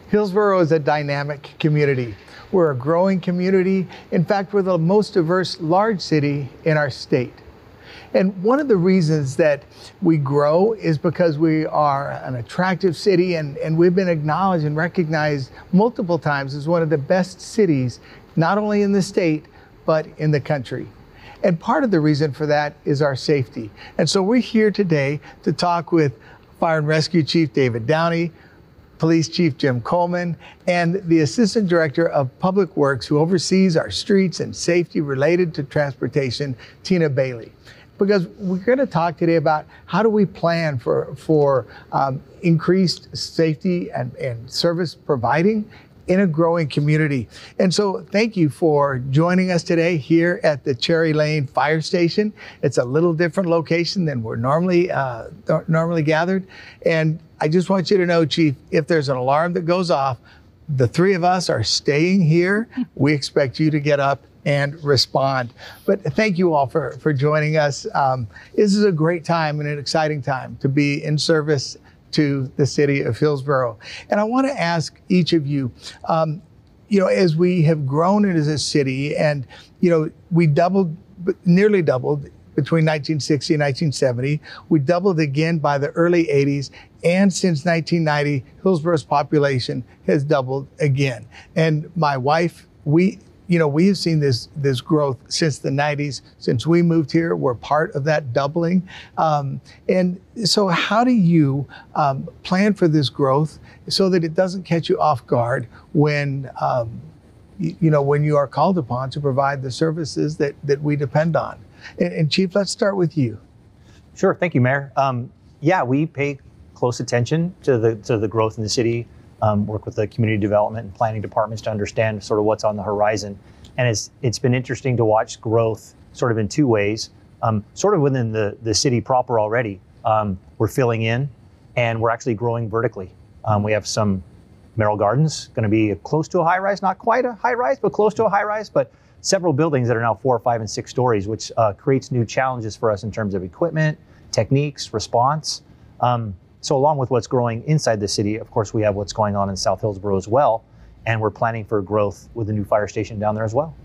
Hillsboro is a dynamic community. We're a growing community. In fact, we're the most diverse large city in our state. And one of the reasons that we grow is because we are an attractive city, and we've been acknowledged and recognized multiple times as one of the best cities, not only in the state, but in the country. And part of the reason for that is our safety. And so we're here today to talk with Fire and Rescue Chief David Downey, Police Chief Jim Coleman, and the Assistant Director of Public Works who oversees our streets and safety related to transportation, Tina Bailey. Because we're going to talk today about how do we plan for increased safety and service providing in a growing community. And so thank you for joining us today here at the Cherry Lane Fire Station. It's a little different location than we're normally gathered. And I just want you to know, Chief, if there's an alarm that goes off, the three of us are staying here. We expect you to get up and respond. But thank you all for joining us. This is a great time and an exciting time to be in service to the city of Hillsboro. And I want to ask each of you, as we have grown as a city, and, we nearly doubled between 1960 and 1970. We doubled again by the early 80s. And since 1990, Hillsboro's population has doubled again. And my wife, we have seen this growth since the 90s. Since we moved here, we're part of that doubling. And so how do you plan for this growth so that it doesn't catch you off guard when you are called upon to provide the services that we depend on? And Chief, let's start with you. Sure, thank you, Mayor. We pay close attention to the growth in the city. Work with the community development and planning departments to understand sort of what's on the horizon. And it's been interesting to watch growth sort of in two ways. Sort of within the city proper already, we're filling in and we're actually growing vertically. We have some Merrill Gardens, going to be close to a high rise, not quite a high rise, but close to a high rise, but several buildings that are now 4, 5, and 6 stories, which creates new challenges for us in terms of equipment, techniques, response. So along with what's growing inside the city, of course, we have what's going on in South Hillsboro as well. And we're planning for growth with the new fire station down there as well.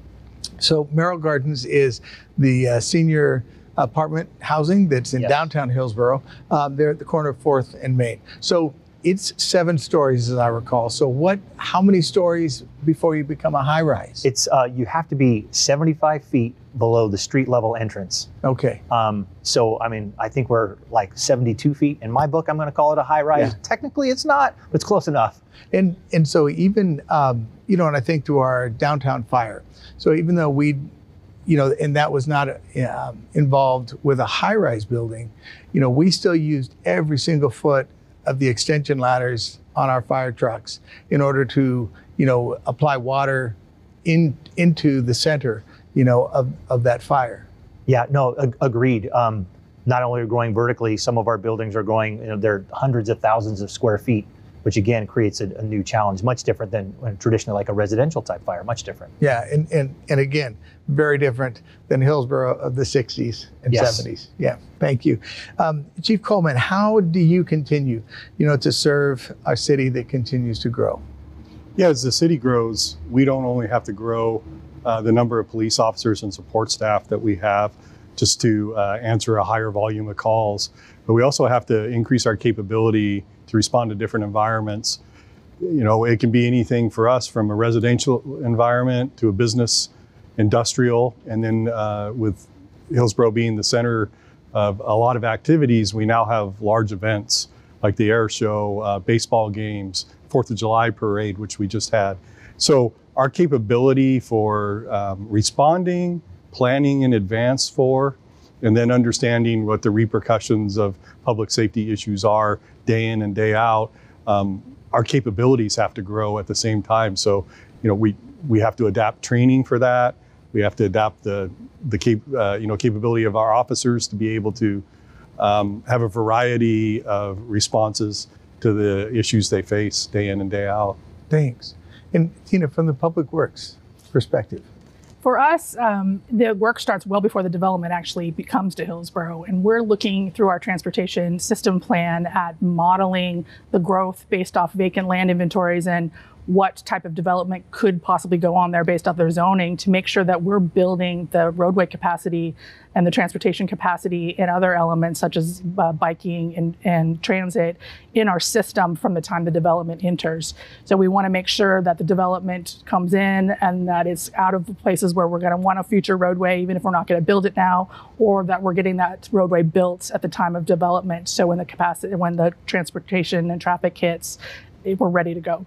So Merrill Gardens is the senior apartment housing that's in downtown Hillsboro. They're at the corner of 4th and Main. So it's 7 stories, as I recall. So how many stories before you become a high rise? It's you have to be 75 feet below the street level entrance. Okay. I think we're like 72 feet. In my book, I'm going to call it a high rise. Yeah. Technically, it's not, but it's close enough. And so even, and I think to our downtown fire. So even though and that was not involved with a high rise building, we still used every single foot of the extension ladders on our fire trucks in order to, apply water into the center, of that fire. Yeah, no, agreed. Not only are growing vertically, some of our buildings are growing, they're hundreds of thousands of square feet, which again creates a new challenge, much different than traditionally like a residential type fire, much different. Yeah, and again, very different than Hillsboro of the 60s and 70s. Yeah, thank you. Chief Coleman, how do you continue, to serve our city that continues to grow? Yeah, as the city grows, we don't only have to grow the number of police officers and support staff that we have just to answer a higher volume of calls, but we also have to increase our capability to respond to different environments. It can be anything for us from a residential environment to a business, industrial, and then with Hillsboro being the center of a lot of activities, we now have large events like the air show, baseball games, 4th of July parade, which we just had. So our capability for responding, planning in advance for, and then understanding what the repercussions of public safety issues are day in and day out, our capabilities have to grow at the same time. So, we have to adapt training for that. We have to adapt the capability of our officers to be able to have a variety of responses to the issues they face day in and day out. Thanks. And Tina, from the Public Works perspective. For us, the work starts well before the development actually comes to Hillsboro, and we're looking through our transportation system plan at modeling the growth based off vacant land inventories and what type of development could possibly go on there based off their zoning to make sure that we're building the roadway capacity and the transportation capacity and other elements such as biking and transit in our system from the time the development enters. So we want to make sure that the development comes in and that it's out of the places where we're going to want a future roadway, even if we're not going to build it now, or that we're getting that roadway built at the time of development. So when the transportation and traffic hits, we're ready to go.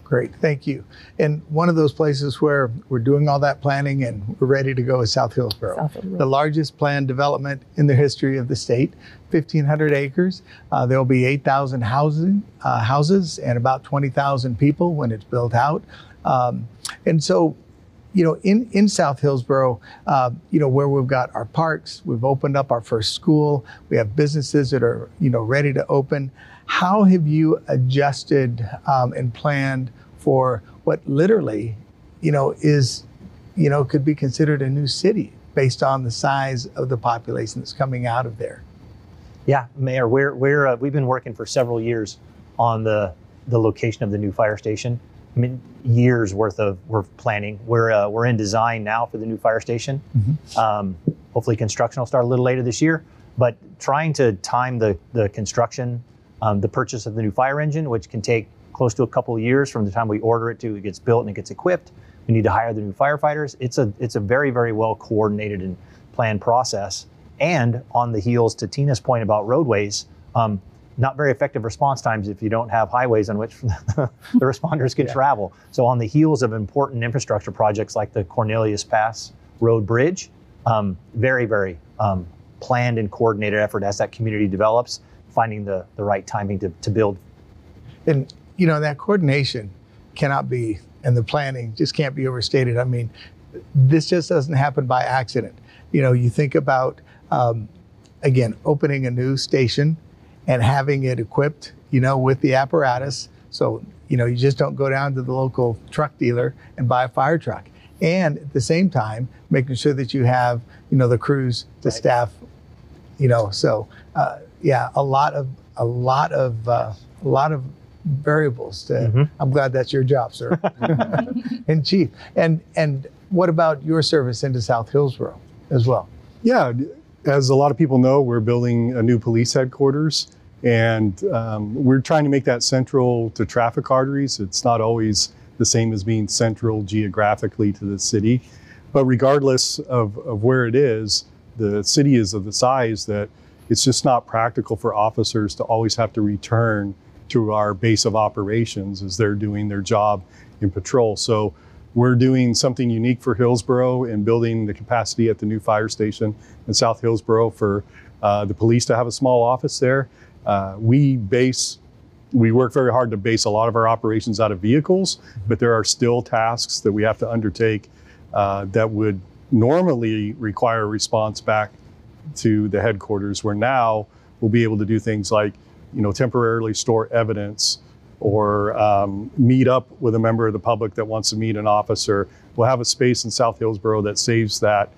Great, thank you. And one of those places where we're doing all that planning and we're ready to go is South Hillsboro. The largest planned development in the history of the state, 1,500 acres. There will be 8,000 houses and about 20,000 people when it's built out. And so, in South Hillsboro, where we've got our parks, we've opened up our first school, we have businesses that are, ready to open. How have you adjusted and planned for what literally, could be considered a new city based on the size of the population that's coming out of there? Yeah, Mayor, we've been working for several years on the location of the new fire station. I mean, years worth of planning. We're in design now for the new fire station. Mm-hmm. Hopefully construction will start a little later this year, but trying to time the construction, the purchase of the new fire engine, which can take close to a couple of years from the time we order it to it gets built and it gets equipped. We need to hire the new firefighters. It's a very, very well coordinated and planned process. And on the heels, to Tina's point about roadways, not very effective response times if you don't have highways on which the responders can travel. So on the heels of important infrastructure projects like the Cornelius Pass Road Bridge, very, very planned and coordinated effort as that community develops, finding the right timing to build. And, that coordination cannot be, and the planning just can't be overstated. I mean, this just doesn't happen by accident. You think about, again, opening a new station and having it equipped, with the apparatus. So, you just don't go down to the local truck dealer and buy a fire truck. And at the same time, making sure that you have, the crews to staff, so, a lot of variables. Mm-hmm. I'm glad that's your job, sir. And Chief, and what about your service into South Hillsboro as well? Yeah, as a lot of people know, we're building a new police headquarters, and we're trying to make that central to traffic arteries. It's not always the same as being central geographically to the city, but regardless of where it is, the city is of the size that it's just not practical for officers to always have to return to our base of operations as they're doing their job in patrol. So we're doing something unique for Hillsboro in building the capacity at the new fire station in South Hillsboro for the police to have a small office there. We work very hard to base a lot of our operations out of vehicles, but there are still tasks that we have to undertake that would normally require a response back to the headquarters, where now we'll be able to do things like, temporarily store evidence or meet up with a member of the public that wants to meet an officer. We'll have a space in South Hillsboro that saves that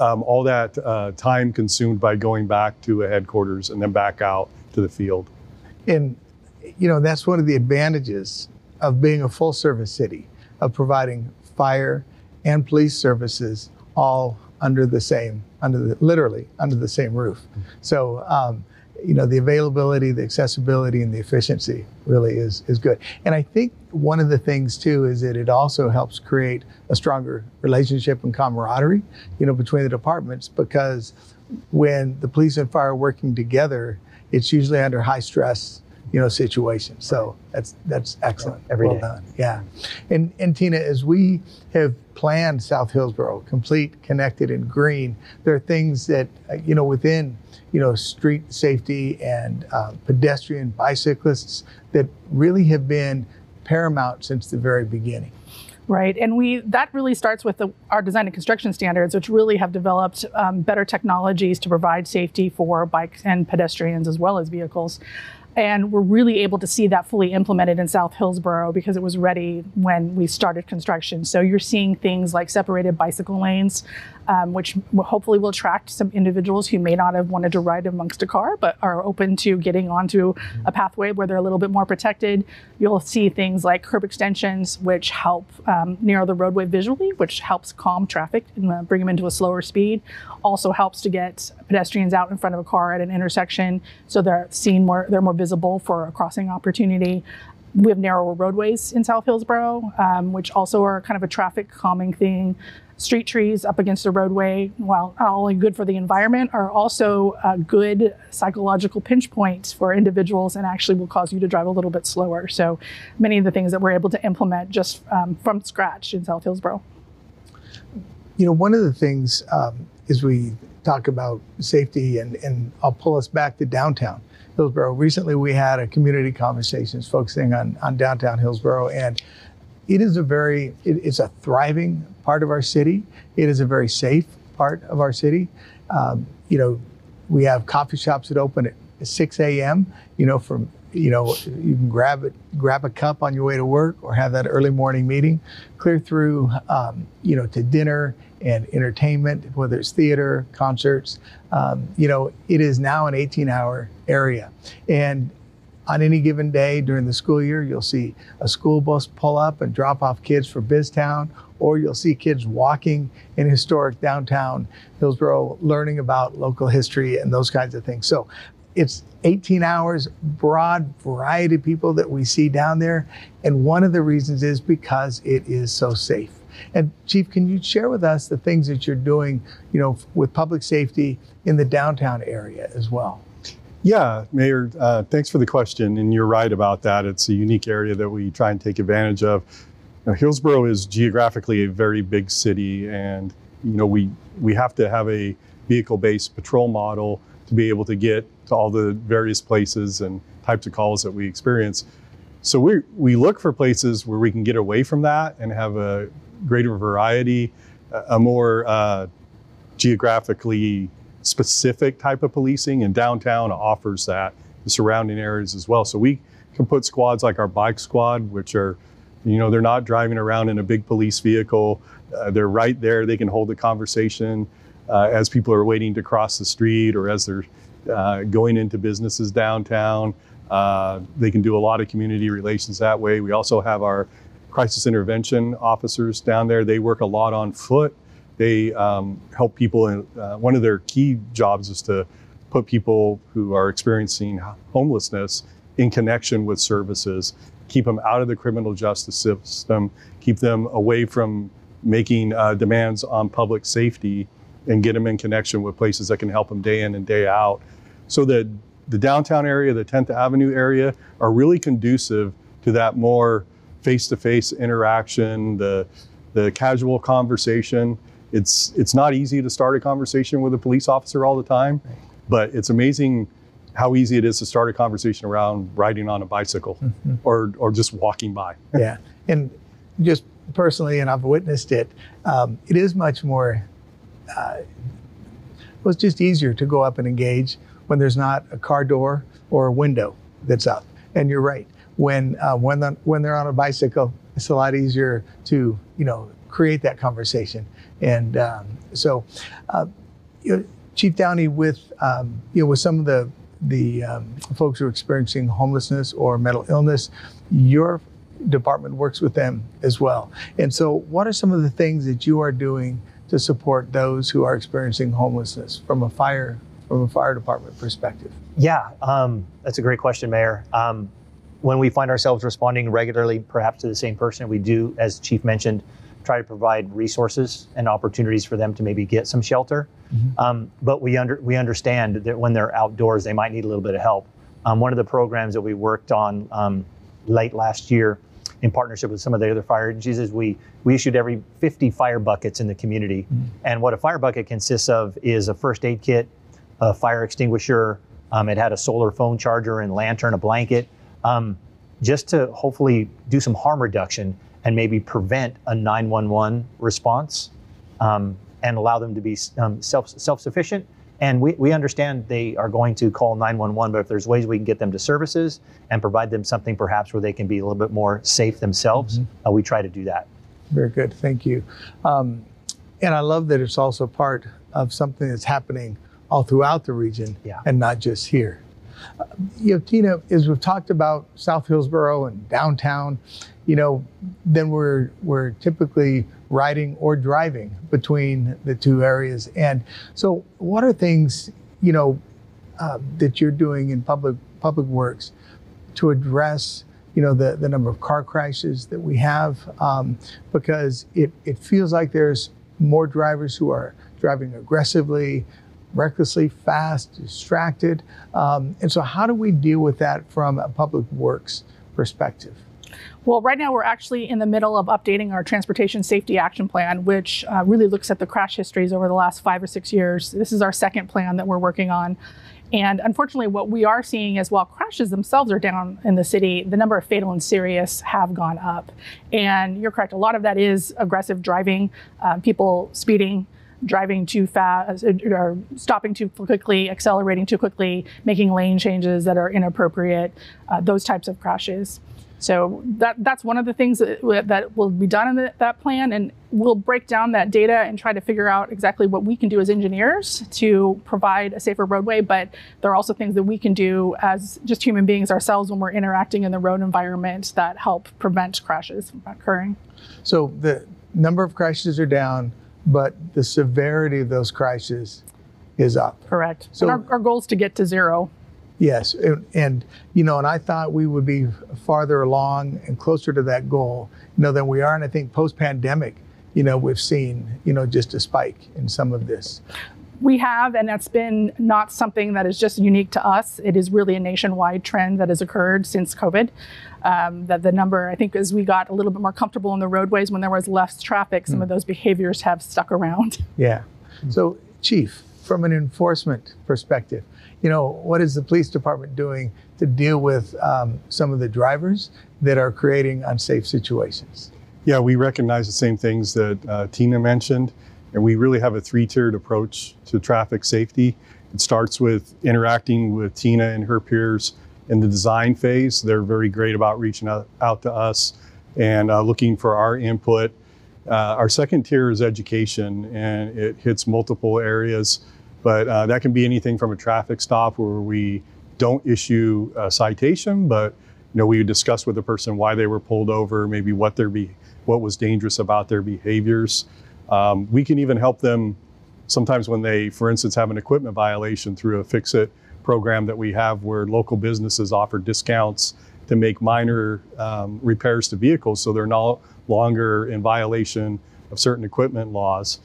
all that time consumed by going back to a headquarters and then back out to the field. And, that's one of the advantages of being a full service city, of providing fire and police services all literally under the same roof. So, the availability, the accessibility, and the efficiency really is good. And I think one of the things too is that it also helps create a stronger relationship and camaraderie, between the departments, because when the police and fire are working together, it's usually under high stress, situations. So that's excellent. Every well day. Done. Yeah. And Tina, as we have planned South Hillsboro, complete, connected, and green, there are things that, within, street safety and pedestrian bicyclists that really have been paramount since the very beginning. Right, and that really starts with our design and construction standards, which really have developed better technologies to provide safety for bikes and pedestrians as well as vehicles. And we're really able to see that fully implemented in South Hillsboro because it was ready when we started construction. So you're seeing things like separated bicycle lanes, which hopefully will attract some individuals who may not have wanted to ride amongst a car, but are open to getting onto a pathway where they're a little bit more protected. You'll see things like curb extensions, which help narrow the roadway visually, which helps calm traffic and bring them into a slower speed. Also helps to get pedestrians out in front of a car at an intersection so they're seen more, they're more visible for a crossing opportunity. We have narrower roadways in South Hillsboro, which also are kind of a traffic calming thing. Street trees up against the roadway, while not only good for the environment, are also good psychological pinch points for individuals and actually will cause you to drive a little bit slower. So many of the things that we're able to implement just from scratch in South Hillsboro. You know, one of the things is we talk about safety, and I'll pull us back to downtown Hillsboro. Recently, we had a community conversations focusing on downtown Hillsboro, and it is it's a thriving part of our city. It is a very safe part of our city. You know, we have coffee shops that open at 6 a.m. You know, you can grab a cup on your way to work or have that early morning meeting, clear through, you know, to dinner and entertainment, whether it's theater, concerts. You know, it is now an 18-hour area. And on any given day during the school year, you'll see a school bus pull up and drop off kids for BizTown, or you'll see kids walking in historic downtown Hillsboro, learning about local history and those kinds of things. So it's 18 hours, broad variety of people that we see down there. And one of the reasons is because it is so safe. And Chief, can you share with us the things that you're doing, you know, with public safety in the downtown area as well? Yeah, Mayor, thanks for the question. And you're right about that. It's a unique area that we try and take advantage of. Now, Hillsboro is geographically a very big city, and you know, we have to have a vehicle-based patrol model to be able to get to all the various places and types of calls that we experience. So we look for places where we can get away from that and have a greater variety, a more geographically specific type of policing, and downtown offers that, the surrounding areas as well. So we can put squads like our bike squad, which are, you know, they're not driving around in a big police vehicle. They're right there. They can hold a conversation as people are waiting to cross the street or as they're going into businesses downtown. They can do a lot of community relations that way. We also have our crisis intervention officers down there. They work a lot on foot. They help people, and one of their key jobs is to put people who are experiencing homelessness in connection with services, keep them out of the criminal justice system, keep them away from making demands on public safety, and get them in connection with places that can help them day in and day out. So the downtown area, the 10th Avenue area are really conducive to that more face-to-face interaction, the casual conversation. It's not easy to start a conversation with a police officer all the time, but it's amazing how easy it is to start a conversation around riding on a bicycle or just walking by. Yeah, and just personally, and I've witnessed it, it is much more, well, it's just easier to go up and engage when there's not a car door or a window that's up. And you're right, when they're on a bicycle, it's a lot easier to, you know, create that conversation. And so, you know, Chief Downey, with you know, with some of the folks who are experiencing homelessness or mental illness, your department works with them as well. And so, what are some of the things that you are doing to support those who are experiencing homelessness from a fire department perspective? Yeah, that's a great question, Mayor. When we find ourselves responding regularly, perhaps to the same person, we do, as Chief mentioned, try to provide resources and opportunities for them to maybe get some shelter. But we understand that when they're outdoors, they might need a little bit of help. One of the programs that we worked on late last year in partnership with some of the other fire agencies is we issued every 50 fire buckets in the community. And what a fire bucket consists of is a first aid kit, a fire extinguisher. It had a solar phone charger and lantern, a blanket, just to hopefully do some harm reduction and maybe prevent a 911 response, and allow them to be self-sufficient And we understand they are going to call 911, but if there's ways we can get them to services and provide them something perhaps where they can be a little bit more safe themselves, we try to do that. Very good, thank you. And I love that it's also part of something that's happening all throughout the region and not just here. Tina, as we've talked about South Hillsboro and downtown, then we're typically riding or driving between the two areas. And so what are things, that you're doing in public works to address, the number of car crashes that we have? Because it feels like there's more drivers who are driving aggressively, recklessly, fast, distracted. And so how do we deal with that from a public works perspective? Well, right now we're actually in the middle of updating our Transportation Safety Action Plan, which really looks at the crash histories over the last 5 or 6 years. This is our second plan that we're working on. And unfortunately, what we are seeing is while crashes themselves are down in the city, the number of fatal and serious have gone up. And you're correct, a lot of that is aggressive driving, people speeding, driving too fast, or stopping too quickly, accelerating too quickly, making lane changes that are inappropriate, those types of crashes. So that's one of the things that will be done in that plan, and we'll break down that data and try to figure out exactly what we can do as engineers to provide a safer roadway. But there are also things that we can do as just human beings ourselves when we're interacting in the road environment that help prevent crashes from occurring. So the number of crashes are down, but the severity of those crashes is up. Correct. So and our goal is to get to zero. Yes, and I thought we would be farther along and closer to that goal, than we are. And I think post-pandemic, we've seen, just a spike in some of this. We have, and that's been not something that is just unique to us. It is really a nationwide trend that has occurred since COVID. That the number, I think, as we got a little bit more comfortable in the roadways when there was less traffic, some of those behaviors have stuck around. Yeah. So, Chief, from an enforcement perspective, what is the police department doing to deal with some of the drivers that are creating unsafe situations? Yeah, we recognize the same things that Tina mentioned, and we really have a 3-tiered approach to traffic safety. It starts with interacting with Tina and her peers in the design phase. They're very great about reaching out to us and looking for our input. Our second tier is education, and it hits multiple areas. But that can be anything from a traffic stop where we don't issue a citation, but we would discuss with the person why they were pulled over, maybe what was dangerous about their behaviors. We can even help them sometimes when they, for instance, have an equipment violation through a Fix-It program that we have where local businesses offer discounts to make minor repairs to vehicles so they're no longer in violation of certain equipment laws.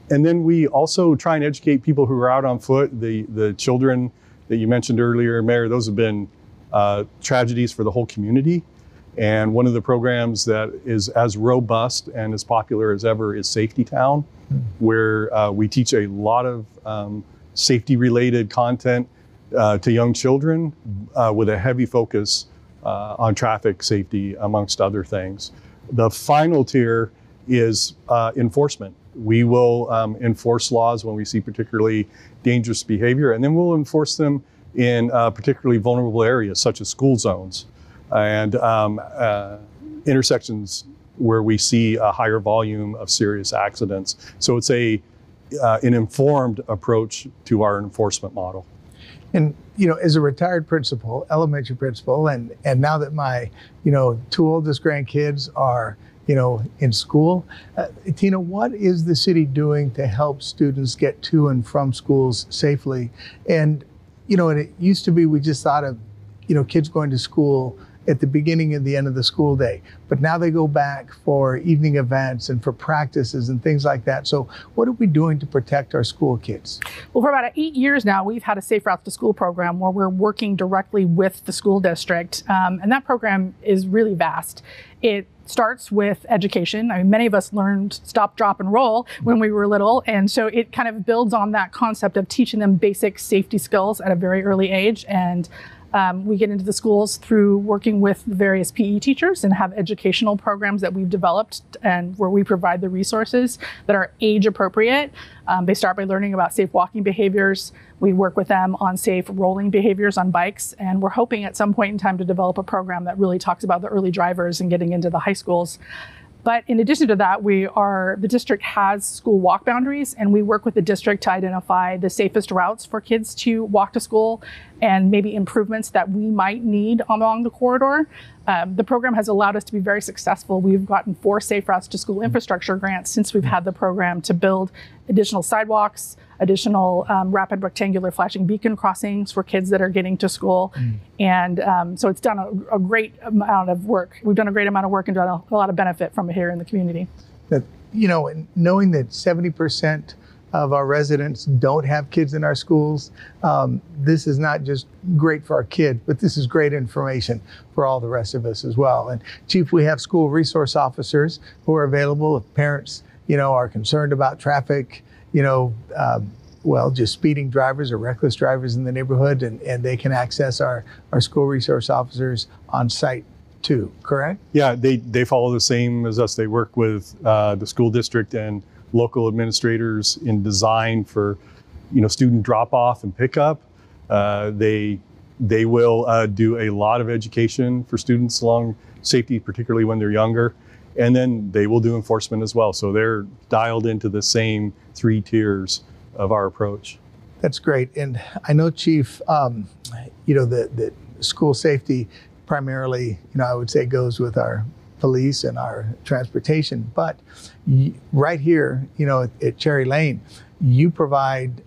And then we also try and educate people who are out on foot. The children that you mentioned earlier, Mayor, those have been tragedies for the whole community. And one of the programs that is as robust and as popular as ever is Safety Town, where we teach a lot of safety-related content to young children with a heavy focus on traffic safety, amongst other things. The final tier is enforcement. We will enforce laws when we see particularly dangerous behavior, and then we'll enforce them in particularly vulnerable areas such as school zones and intersections where we see a higher volume of serious accidents. So it's an informed approach to our enforcement model. And, as a retired principal, elementary principal, and now that my, 2 oldest grandkids are in school. Tina, what is the city doing to help students get to and from schools safely? And, and it used to be we just thought of, kids going to school at the beginning and the end of the school day. But now they go back for evening events and for practices and things like that. So what are we doing to protect our school kids? Well, for about 8 years now, we've had a Safe Routes to School program where we're working directly with the school district. And that program is really vast. It starts with education. I mean, many of us learned stop, drop, and roll when we were little. And so it kind of builds on that concept of teaching them basic safety skills at a very early age. And We get into the schools through working with various PE teachers and have educational programs that we've developed and where we provide the resources that are age appropriate. They start by learning about safe walking behaviors. We work with them on safe rolling behaviors on bikes, and we're hoping at some point in time to develop a program that really talks about the early drivers and getting into the high schools. But in addition to that, the district has school walk boundaries, and we work with the district to identify the safest routes for kids to walk to school and maybe improvements that we might need along the corridor. The program has allowed us to be very successful. We've gotten 4 Safe Routes to School infrastructure grants since we've had the program to build additional sidewalks, additional rapid rectangular flashing beacon crossings for kids that are getting to school. And so it's done a great amount of work. We've done a great amount of work and done a lot of benefit from it here in the community. That, knowing that 70% of our residents don't have kids in our schools, this is not just great for our kids, but this is great information for all the rest of us as well. And Chief, we have school resource officers who are available if parents, are concerned about traffic, just speeding drivers or reckless drivers in the neighborhood, and they can access our school resource officers on site too, correct? Yeah, they follow the same as us. They work with the school district and local administrators in design for, student drop-off and pickup. They will do a lot of education for students along safety, particularly when they're younger. And then they will do enforcement as well. So they're dialed into the same 3 tiers of our approach. That's great. And I know, Chief, the school safety primarily, I would say goes with our police and our transportation. But right here, at Cherry Lane, you provide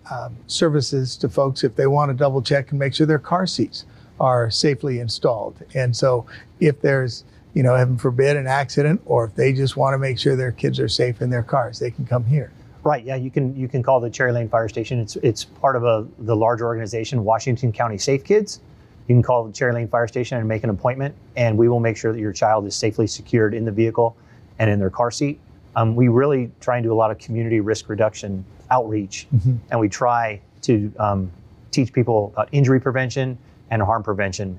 services to folks if they want to double check and make sure their car seats are safely installed. And so if there's, heaven forbid, an accident, or if they just want to make sure their kids are safe in their cars, they can come here. Right. Yeah. You can call the Cherry Lane Fire Station. It's part of the larger organization, Washington County Safe Kids. You can call the Cherry Lane Fire Station and make an appointment, and we will make sure that your child is safely secured in the vehicle and in their car seat. We really try and do a lot of community risk reduction outreach, and we try to teach people about injury prevention and harm prevention,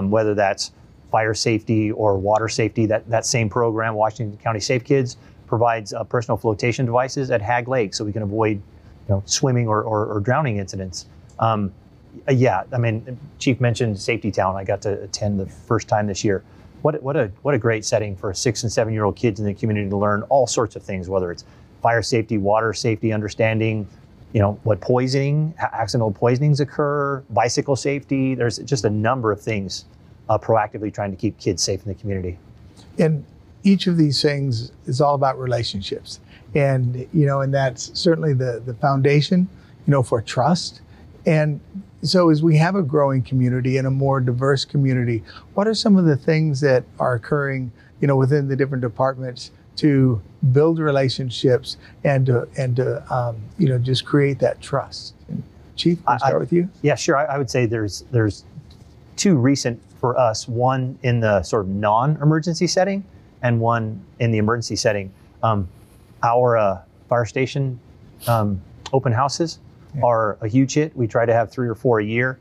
whether that's fire safety or water safety. That same program, Washington County Safe Kids, provides personal flotation devices at Hag Lake so we can avoid swimming or drowning incidents. Chief mentioned Safety Town. I got to attend the first time this year. What a great setting for 6 and 7-year-old kids in the community to learn all sorts of things, whether it's fire safety, water safety, understanding, what accidental poisonings occur, bicycle safety. There's just a number of things proactively trying to keep kids safe in the community. And each of these things is all about relationships. And, and that's certainly the foundation, for trust. And so as we have a growing community and a more diverse community, what are some of the things that are occurring, within the different departments to build relationships and to just create that trust? And Chief, I'll start with you. Yeah, sure. I would say there's 2 recent for us, one in the sort of non-emergency setting and one in the emergency setting. Our fire station open houses are a huge hit. We try to have 3 or 4 a year.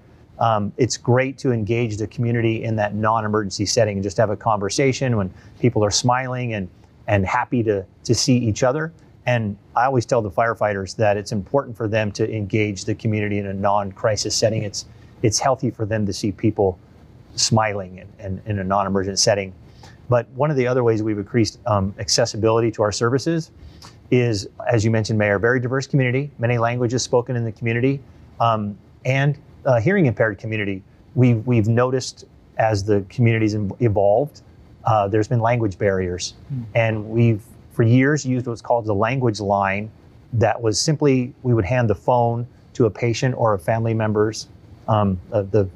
It's great to engage the community in that non-emergency setting and just have a conversation when people are smiling and happy to see each other. And I always tell the firefighters that it's important for them to engage the community in a non-crisis setting. It's healthy for them to see people smiling and in a non-emergent setting. But one of the other ways we've increased accessibility to our services is, as you mentioned, Mayor, very diverse community, many languages spoken in the community, and hearing impaired community. We've noticed as the community's evolved, there's been language barriers. And we've, for years, used what's called the language line. That was simply, we would hand the phone to a patient or a family member's, the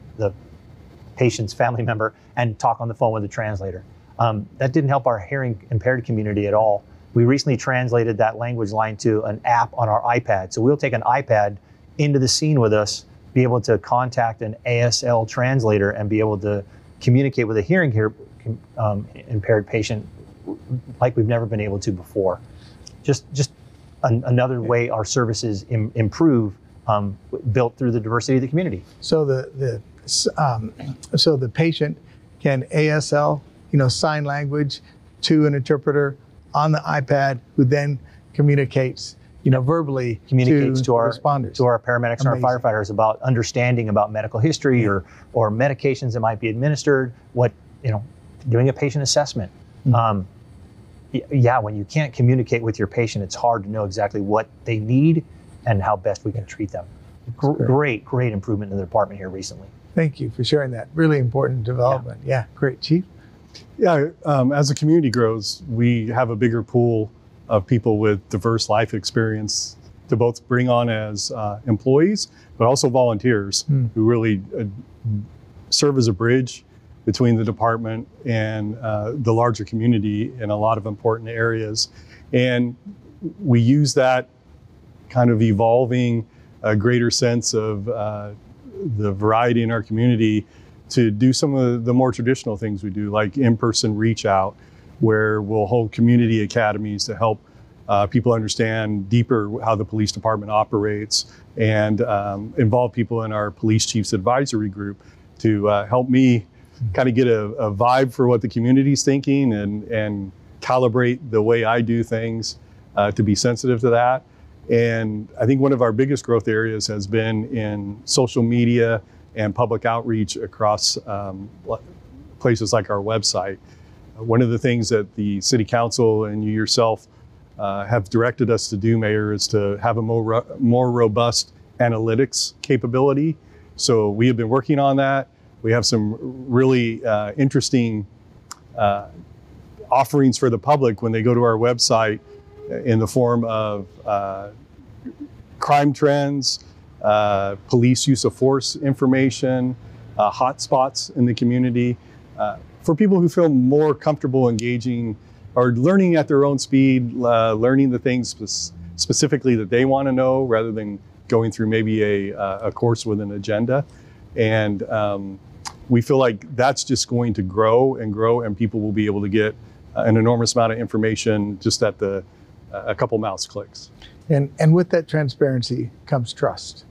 patient's family member, and talk on the phone with a translator. That didn't help our hearing impaired community at all. We recently translated that language line to an app on our iPad. So we'll take an iPad into the scene with us, be able to contact an ASL translator and be able to communicate with a hearing impaired patient like we've never been able to before. Just another way our services improve, built through the diversity of the community. So the so the patient can ASL, sign language to an interpreter on the iPad, who then communicates, verbally to our responders, to our paramedics and our firefighters about understanding about medical history or medications that might be administered. Doing a patient assessment. When you can't communicate with your patient, it's hard to know exactly what they need and how best we can treat them. Great improvement in the department here recently. Thank you for sharing that. Really important development. Yeah, great. Chief? Yeah, as the community grows, we have a bigger pool of people with diverse life experience to both bring on as employees, but also volunteers who really serve as a bridge between the department and the larger community in a lot of important areas. And we use that kind of evolving a greater sense of the variety in our community to do some of the more traditional things we do, like in-person reach out, where we'll hold community academies to help people understand deeper how the police department operates, and involve people in our police chiefs advisory group to help me kind of get a vibe for what the community's thinking and calibrate the way I do things to be sensitive to that. And I think one of our biggest growth areas has been in social media and public outreach across places like our website. One of the things that the City Council and you yourself have directed us to do, Mayor, is to have a more robust analytics capability. So we have been working on that. We have some really interesting offerings for the public when they go to our website in the form of crime trends, police use of force information, hotspots in the community, for people who feel more comfortable engaging or learning at their own speed, learning the things specifically that they want to know rather than going through maybe a course with an agenda. And we feel like that's just going to grow, and people will be able to get an enormous amount of information just at a couple mouse clicks. And with that transparency comes trust.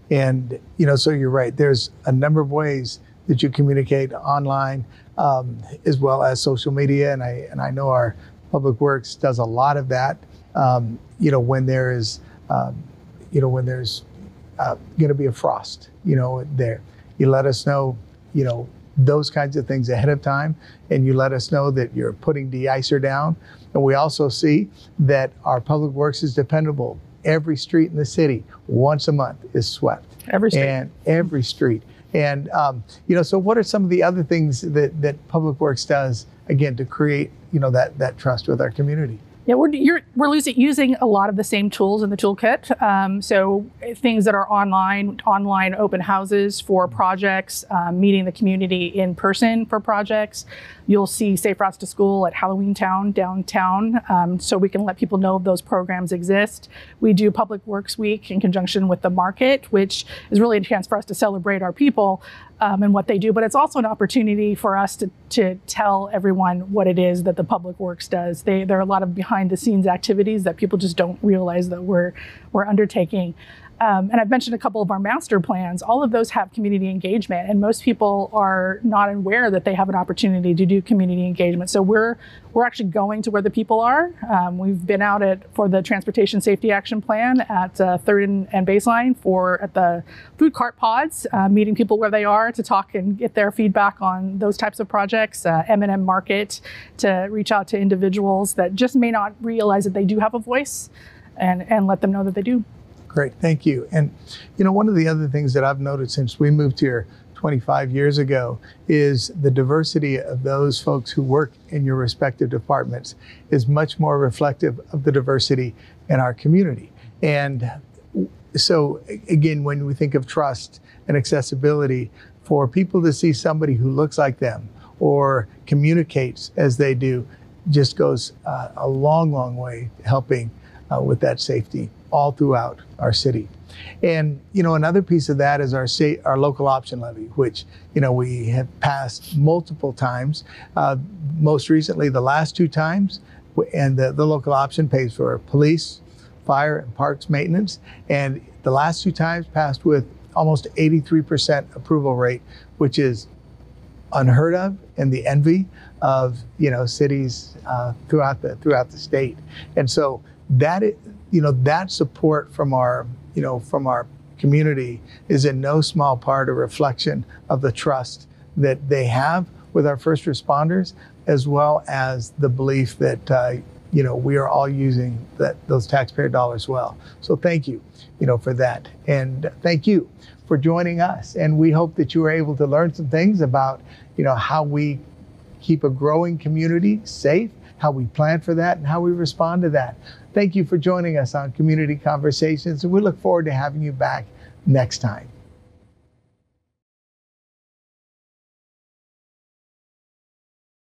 And, so you're right, there's a number of ways that you communicate online, as well as social media. And I know our Public Works does a lot of that. When there is, when there's going to be a frost, there, you let us know, those kinds of things ahead of time, and you let us know that you're putting de-icer down. And we also see that our Public Works is dependable. Every street in the city, once a month, is swept. Every street. And every street. And, so what are some of the other things that Public Works does, again, to create, that trust with our community? Yeah, we're using a lot of the same tools in the toolkit. So things that are online open houses for projects, meeting the community in person for projects. You'll see Safe Routes to School at Halloween Town downtown, so we can let people know those programs exist. We do Public Works Week in conjunction with the market, which is really a chance for us to celebrate our people and what they do. But it's also an opportunity for us to tell everyone what it is that the Public Works does. There are a lot of behind the scenes activities that people just don't realize that we're undertaking. And I've mentioned a couple of our master plans. All of those have community engagement, and most people are not aware that they have an opportunity to do community engagement. So we're actually going to where the people are. We've been out for the Transportation Safety Action Plan at 3rd and Baseline at the food cart pods, meeting people where they are to talk and get their feedback on those types of projects. M&M Market to reach out to individuals that just may not realize that they do have a voice, and let them know that they do. Great, thank you. And one of the other things that I've noted since we moved here 25 years ago is the diversity of those folks who work in your respective departments is much more reflective of the diversity in our community. And so again, when we think of trust and accessibility, for people to see somebody who looks like them or communicates as they do just goes a long, long way helping with that safety all throughout our city. And another piece of that is our local option levy, which we have passed multiple times. Most recently, the last 2 times, and the local option pays for police, fire, and parks maintenance. And the last 2 times passed with almost 83% approval rate, which is unheard of and the envy of cities throughout the state. And so that support from our community is in no small part a reflection of the trust that they have with our first responders, as well as the belief that we are all using those taxpayer dollars well. So thank you, for that, and thank you for joining us. And we hope that you were able to learn some things about how we keep a growing community safe, how we plan for that, and how we respond to that. Thank you for joining us on Community Conversations, and we look forward to having you back next time.